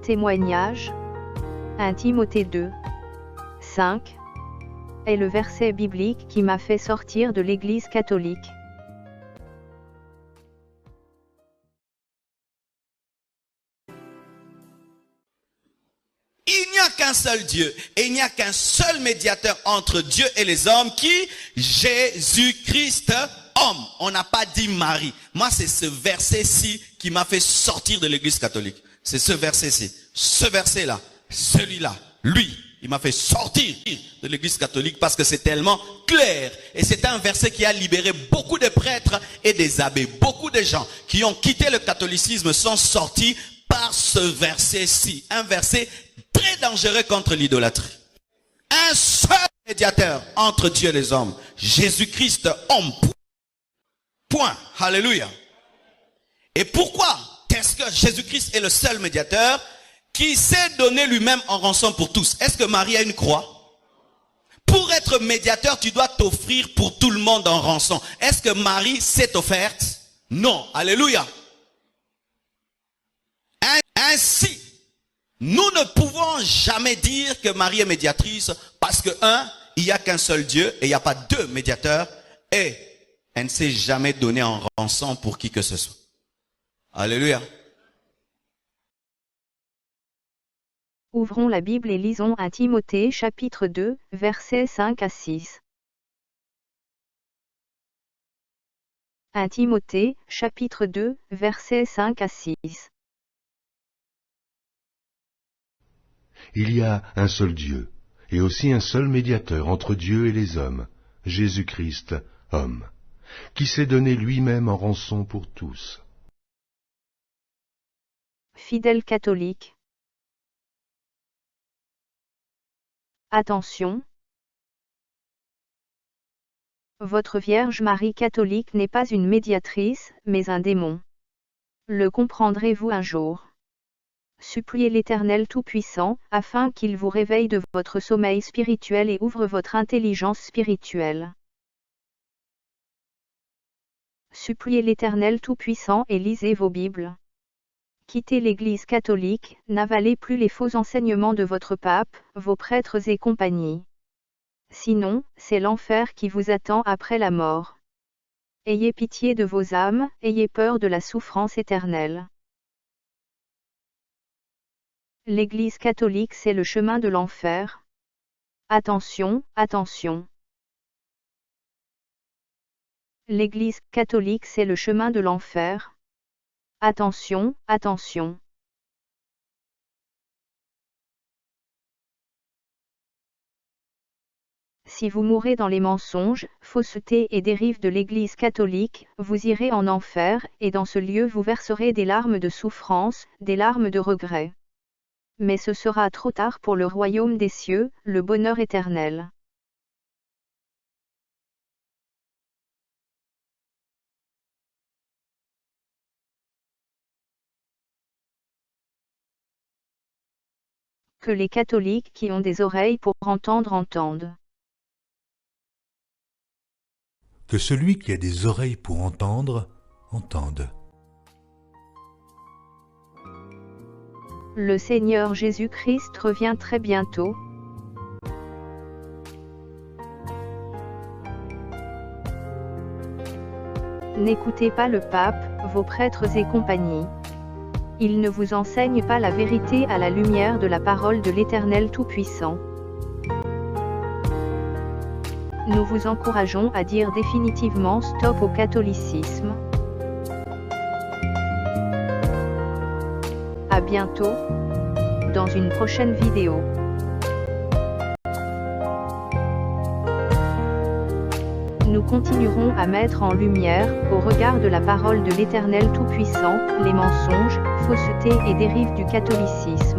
témoignage. 1 Timothée 2, 5 est le verset biblique qui m'a fait sortir de l'Église catholique. Il n'y a qu'un seul Dieu et il n'y a qu'un seul médiateur entre Dieu et les hommes qui, Jésus-Christ, homme. On n'a pas dit Marie. Moi, c'est ce verset-ci qui m'a fait sortir de l'Église catholique. C'est ce verset-ci. Ce verset-là, celui-là, lui, il m'a fait sortir de l'Église catholique parce que c'est tellement clair. Et c'est un verset qui a libéré beaucoup de prêtres et des abbés. Beaucoup de gens qui ont quitté le catholicisme sont sortis par ce verset-ci. Un verset très dangereux contre l'idolâtrie. Un seul médiateur entre Dieu et les hommes. Jésus-Christ, homme. Point. Alléluia. Et pourquoi est-ce que Jésus-Christ est le seul médiateur qui s'est donné lui-même en rançon pour tous? Est-ce que Marie a une croix? Pour être médiateur, tu dois t'offrir pour tout le monde en rançon. Est-ce que Marie s'est offerte? Non. Alléluia. Ainsi, nous ne pouvons jamais dire que Marie est médiatrice parce que, il n'y a qu'un seul Dieu et il n'y a pas deux médiateurs et elle ne s'est jamais donnée en rançon pour qui que ce soit. Alléluia. Ouvrons la Bible et lisons 1 Timothée chapitre 2, versets 5 à 6. 1 Timothée, chapitre 2, versets 5 à 6. Il y a un seul Dieu, et aussi un seul médiateur entre Dieu et les hommes, Jésus-Christ, homme, qui s'est donné lui-même en rançon pour tous. Fidèles catholiques. Attention. Votre Vierge Marie catholique n'est pas une médiatrice, mais un démon. Le comprendrez-vous un jour? Suppliez l'Éternel Tout-Puissant, afin qu'il vous réveille de votre sommeil spirituel et ouvre votre intelligence spirituelle. Suppliez l'Éternel Tout-Puissant et lisez vos Bibles. Quittez l'Église catholique, n'avalez plus les faux enseignements de votre pape, vos prêtres et compagnie. Sinon, c'est l'enfer qui vous attend après la mort. Ayez pitié de vos âmes, ayez peur de la souffrance éternelle. L'Église catholique, c'est le chemin de l'enfer. Attention, attention. L'Église catholique, c'est le chemin de l'enfer. Attention, attention. Si vous mourrez dans les mensonges, faussetés et dérives de l'Église catholique, vous irez en enfer, et dans ce lieu vous verserez des larmes de souffrance, des larmes de regret. Mais ce sera trop tard pour le royaume des cieux, le bonheur éternel. Que les catholiques qui ont des oreilles pour entendre entendent. Que celui qui a des oreilles pour entendre, entende. Le Seigneur Jésus-Christ revient très bientôt. N'écoutez pas le pape, vos prêtres et compagnie. Ils ne vous enseignent pas la vérité à la lumière de la parole de l'Éternel Tout-Puissant. Nous vous encourageons à dire définitivement stop au catholicisme. À bientôt, dans une prochaine vidéo. Nous continuerons à mettre en lumière, au regard de la parole de l'Éternel Tout-Puissant, les mensonges, faussetés et dérives du catholicisme.